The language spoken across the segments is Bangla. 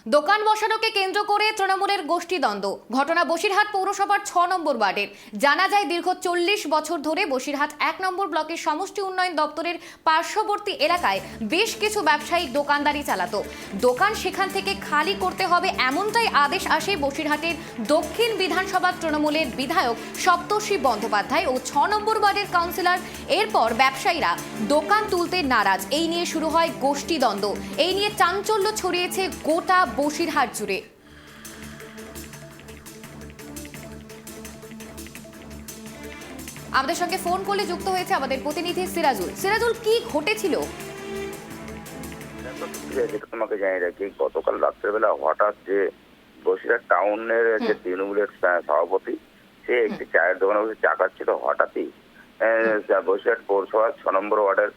দোকান বসানোকে কেন্দ্র করে তৃণমূলের গোষ্ঠীদ্বন্দ্ব। ঘটনা বসিরহাট পৌরসভার ৬ নম্বর ওয়ার্ডের। জানা যায় দীর্ঘ ৪০ বছর ধরে বসিরহাট ১ নম্বর ব্লকের সমষ্টি উন্নয়ন দপ্তরের পার্শ্ববর্তী এলাকায় বেশ কিছু ব্যবসায়ী দোকানদারি চালাতো। দোকান সেখান থেকে খালি করতে হবে এমনটাই আদেশ আসে বসিরহাটের দক্ষিণ বিধানসভার তৃণমূলের বিধায়ক সপ্তর্ষি বন্দ্যোপাধ্যায় ও ৬ নম্বর ওয়ার্ডের কাউন্সিলর। এরপর ব্যবসায়ীরা দোকান তুলতে নারাজ। এই নিয়ে শুরু হয় গোষ্ঠীদ্বন্দ্ব। এই নিয়ে চাঞ্চল্য ছড়িয়েছে গোটা বসিরহাট জুড়ে। আমাদের সঙ্গে ফোন করলে যুক্ত হয়েছে আমাদের প্রতিনিধি সিরাজুল। সিরাজুল, কি ঘটেছিল? যেটা তোমাকে জানিয়ে রাখি, গতকাল রাত্রেবেলা হঠাৎ যে বসিরহাট টাউনের যে তৃণমূলের সভাপতি, সে একটি চায়ের দোকানে বসে চা খাচ্ছিল। হঠাৎই বসিরহাট পৌরসভার ৬ নম্বর ওয়ার্ডের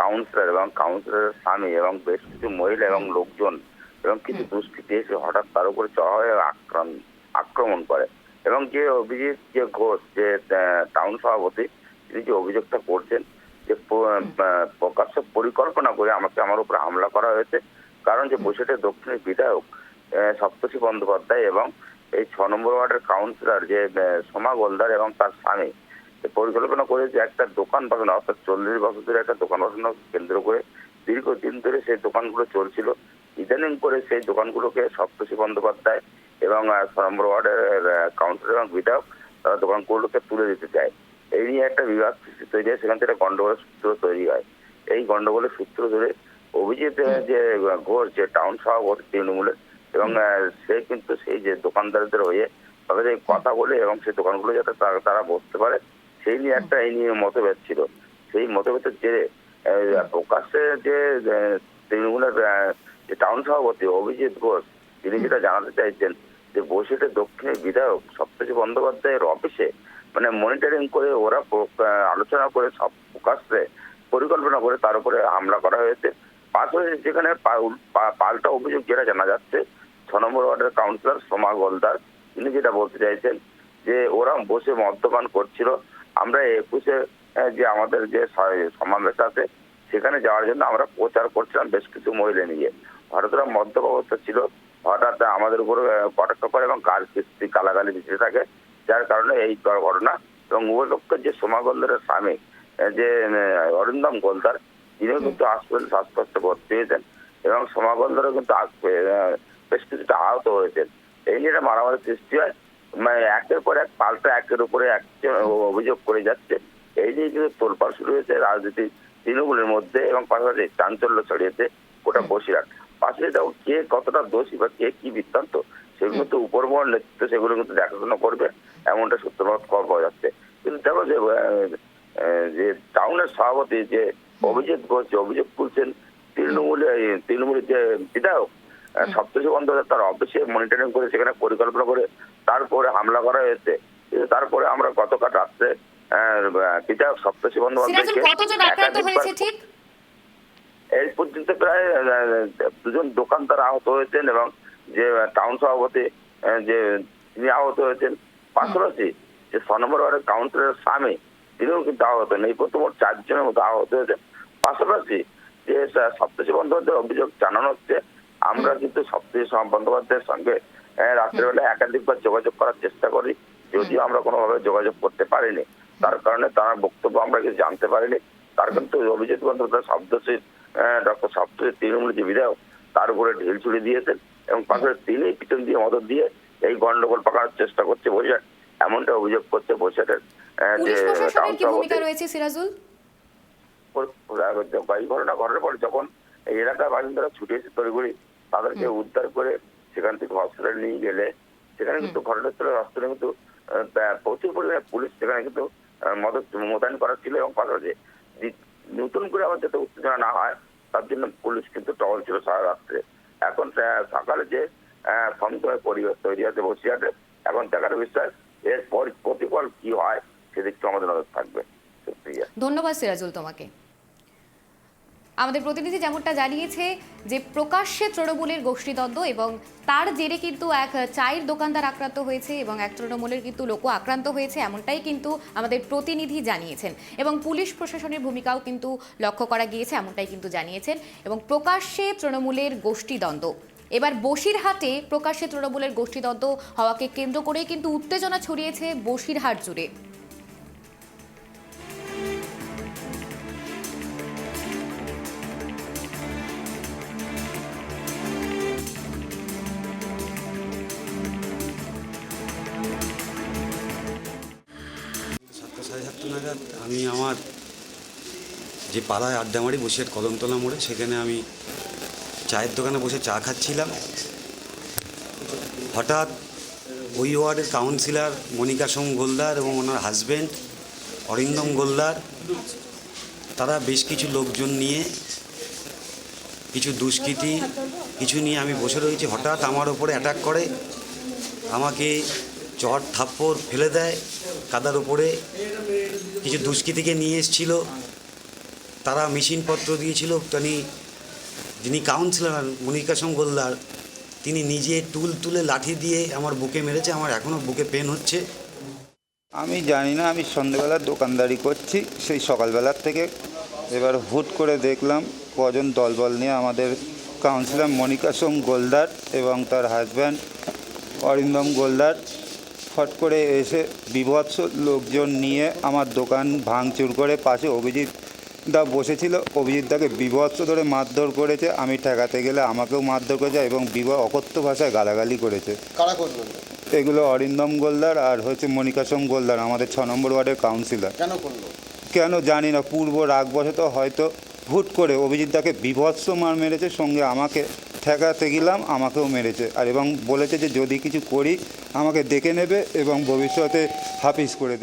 কাউন্সিলর এবং কাউন্সিলরের স্বামী এবং বেশ কিছু মহিলা এবং লোকজন এবং কিছু দুষ্কৃতী এসে হঠাৎ তার উপরে চড়া হয়ে আক্রমণ করে এবং যে অভিজিৎ যে ঘোষ, যে টাউন সভাপতি, তিনি যে অভিযোগটা করছেন যে প্রকাশ্য পরিকল্পনা করে আমার উপরে হামলা করা হয়েছে। কারণ যে বসিরহাটের দক্ষিণের বিধায়ক সপ্তর্ষি বন্দ্যোপাধ্যায় এবং এই ৬ নম্বর ওয়ার্ডের কাউন্সিলর যে সোমা গোলদার এবং তার স্বামী পরিকল্পনা করে যে একটা দোকান বসানো, অর্থাৎ ৪০ বছর ধরে একটা দোকান বসানো কেন্দ্র করে দীর্ঘদিন ধরে সেই দোকানগুলো চলছিল। ইদানিং করে সেই দোকানগুলোকে সপ্তর্ষি বন্দ্যোপাধ্যায় এবং ৬ নম্বর ওয়ার্ডের কাউন্সিলর এবং বিধায়ক তারা দোকানগুলোকে তুলে দিতে চায়। এই নিয়ে একটা বিবাদ সৃষ্টি তৈরি হয়, সেখান থেকে গন্ডগোলের সূত্র তৈরি হয়। এই গন্ডগোলের সূত্র ধরে অভিজিৎ যে ঘোষ, যে টাউন সভাপতি তৃণমূলের, এবং সে কিন্তু সেই যে দোকানদারদের হয়ে তাদের কথা বলে এবং সেই দোকানগুলো যাতে তারা বসতে পারে সেই নিয়ে একটা এই নিয়ে মতভেদ ছিল। সেই মতভেদের জেরে প্রকাশ্যে যে তৃণমূলের যে টাউন সভাপতি অভিজিৎ ঘোষ, তিনি যেটা জানাতে চাইছেন যে বসিরহাটের দক্ষিণের বিধায়ক সপ্তর্ষি বন্দ্যোপাধ্যায়ের অফিসে মানে মনিটরিং করে ওরা আলোচনা করে সব প্রকাশ্যে পরিকল্পনা করে তার উপরে হামলা করা হয়েছে। পাশাপাশি যেখানে পাল্টা অভিযোগ যেটা জানা যাচ্ছে, ৬ নম্বর ওয়ার্ডের কাউন্সিলর সোমা গোলদার, তিনি যেটা বলতে চাইছেন যে ওরা বসে মদ্যপান করছিল। আমরা ২১-এ যে আমাদের যে সমাবেশ আছে সেখানে যাওয়ার জন্য আমরা প্রচার করছিলাম বেশ কিছু মহিলা নিয়ে। হঠাৎ ওরা মদ্যপ অবস্থা ছিল, হঠাৎ আমাদের উপর কটাক্ষ করে এবং গালাগালি দিতে থাকে, যার কারণে এই ঘটনা। এবং উভয় পক্ষের যে সোমা গোলদারের স্বামী যে অরিন্দম গোলদার, তিনিও কিন্তু হাসপাতালে শ্বাসকষ্টে ভর্তি হয়েছেন এবং সোমা গোলদারও কিন্তু বেশ কিছুটা আহত হয়েছেন। এই নিয়ে মারামারি সৃষ্টি হয়, মানে একের পর এক পাল্টা একের উপরে এক অভিযোগ করে যাচ্ছে। এই নিয়ে কিন্তু তোলপাড় শুরু হয়েছে রাজনীতি তৃণমূলের মধ্যে এবং পাশাপাশি চাঞ্চল্য ছড়িয়েছে গোটা বসিরহাট। পাশাপাশি দেখো কে কতটা দোষী বা কে কি বৃত্তান্ত, সেগুলো তো উপরমহল নেতৃত্ব সেগুলো কিন্তু দেখাশোনা করবে, এমনটা সূত্রপাত খবর পাওয়া যাচ্ছে। কিন্তু দেখো যে টাউনের সভাপতি যে অভিজিৎ ঘোষ অভিযোগ তুলছেন তৃণমূলের যে বিধায়ক সপ্তর্ষি বন্দ্যোপাধ্যায়, তার অফিসে মনিটরিং করে সেখানে পরিকল্পনা করে তারপরে হামলা করা হয়েছে। কিন্তু তারপরে আমরা গতকাল রাত্রে বিধায়ক সপ্তর্ষি বন্দ্যোপাধ্যায় এই পর্যন্ত প্রায় ২জন দোকানদার আহত হয়েছেন এবং যে টাউন সভাপতি যে তিনি আহত হয়েছেন। পাশাপাশি যে ৬ নম্বর ওয়ার্ডের কাউন্সিলরের স্বামী, তিনিও কিন্তু আহত হন। এই প্রথম ৪ জনের মতো আহত হয়েছেন। পাশাপাশি যে সপ্তর্ষি বন্দ্যোপাধ্যায়ের অভিযোগ জানানো হচ্ছে, আমরা কিন্তু সপ্তর্ষি বন্দ্যোপাধ্যায়ের সঙ্গে রাত্রেবেলা একাধিকবার যোগাযোগ করার চেষ্টা করি, যদিও আমরা কোনোভাবে যোগাযোগ করতে পারিনি। তার কারণে তার বক্তব্য আমরা কিছু জানতে পারিনি। তার কিন্তু অভিজিৎ বন্দ্যোপাধ্যায় ডক্টর সপ্তর্ষি তৃণমূলের যে বিধায়ক, তার উপরে ঢিল ছুড়ে দিয়েছেন এবং পাশাপাশি তিনি পিছন দিয়ে মদত দিয়ে এই গন্ডগোল পাকানোর চেষ্টা করছে বসিরহাট, এমনটা অভিযোগ করছে বসিরহাটের যে টাউন সভাপতি। এই ঘটনা ঘটার পরে যখন এই এলাকার বাসিন্দারা ছুটে এসে তড়িঘড়ি তাদেরকে উদ্ধার করে সেখান থেকে হসপিটালে নিয়ে গেলে সেখানে কিন্তু ঘটনাস্থলে হসপিটালে কিন্তু প্রচুর পরিমাণে পুলিশ সেখানে কিন্তু মোতায়েন করা ছিল এবং পাশাপাশি নতুন করে আবার যাতে উত্তেজনা না হয় তার জন্য পুলিশ কিন্তু টহল ছিল সারা রাত্রে। এখন সকালে যে সন্তময় পরিবেশ তৈরি হয়েছে বসিরহাটে, এখন দেখার বিষয় এর প্রতিফল কি হয় সেদিকটা আমাদের নজর থাকবে। ধন্যবাদ সিরাজুল তোমাকে। আমাদের প্রতিনিধি যেমনটা জানিয়েছে যে প্রকাশ্যে তৃণমূলের গোষ্ঠীদ্বন্দ্ব এবং তার জেরে কিন্তু এক চায়ের দোকানদার আক্রান্ত হয়েছে এবং এক তৃণমূলের কিন্তু লোক আক্রান্ত হয়েছে, এমনটাই কিন্তু আমাদের প্রতিনিধি জানিয়েছেন। এবং পুলিশ প্রশাসনের ভূমিকাও কিন্তু লক্ষ্য করা গিয়েছে, এমনটাই কিন্তু জানিয়েছেন। এবং প্রকাশ্যে তৃণমূলের গোষ্ঠীদ্বন্দ্ব এবার বসিরহাটে প্রকাশ্যে তৃণমূলের গোষ্ঠীদ্বন্দ্ব হওয়াকে কেন্দ্র করে কিন্তু উত্তেজনা ছড়িয়েছে বসিরহাট জুড়ে। সাড়ে সাতটা নাগাদ আমি আমার যে পাড়ায় আড্ডা মারি বসিরহাট কদমতলা মোড়ে, সেখানে আমি চায়ের দোকানে বসে চা খাচ্ছিলাম। হঠাৎ ওই ওয়ার্ডের কাউন্সিলর মনিকা সোম গোলদার এবং ওনার হাজব্যান্ড অরিন্দম গোলদার, তারা বেশ কিছু লোকজন নিয়ে কিছু দুষ্কৃতী কিছু নিয়ে আমি বসে রয়েছি। হঠাৎ আমার ওপরে অ্যাটাক করে, আমাকে চট থাপ্পড় ফেলে দেয় কাদার ওপরে। কিছু দুষ্কৃতীকে নিয়ে এসেছিল, তারা মেশিনপত্র দিয়েছিল। যিনি কাউন্সিলর মনিকা সোম গোলদার, তিনি নিজে টুল তুলে লাঠি দিয়ে আমার বুকে মেরেছে। আমার এখনও বুকে পেন হচ্ছে। আমি জানি না, আমি সন্ধ্যেবেলা দোকানদারি করছি সেই সকালবেলার থেকে। এবার হুট করে দেখলাম কজন দলবল নিয়ে আমাদের কাউন্সিলর মনিকা সোম গোলদার এবং তার হাজব্যান্ড অরিন্দম গোলদার ফট করে এসে বিভৎস লোকজন নিয়ে আমার দোকান ভাঙচুর করে, পাশে অভিজিৎ দা বসেছিল, অভিজিৎ দাকে বিভৎস ধরে মারধর করেছে। আমি ঠেকাতে গেলে আমাকেও মারধর করেছে এবং অকথ্য ভাষায় গালাগালি করেছে। কারা করলো? এগুলো অরিন্দম গোলদার আর মনিকা সোম গোলদার, আমাদের 6 নম্বর ওয়ার্ডের কাউন্সিলর। কেন করলো? কেন জানি না, পূর্ব রাগবশত হয়তো হুট করে অভিজিৎ দাকে বিভৎস মার মেরেছে, সঙ্গে আমাকে ঠেকাতে গেলাম, আমাকেও মেরেছে। আর এবং বলেছে যে যদি কিছু করি আমাকে ডেকে নেবে এবং ভবিষ্যতে হাফিজ করে দেবে।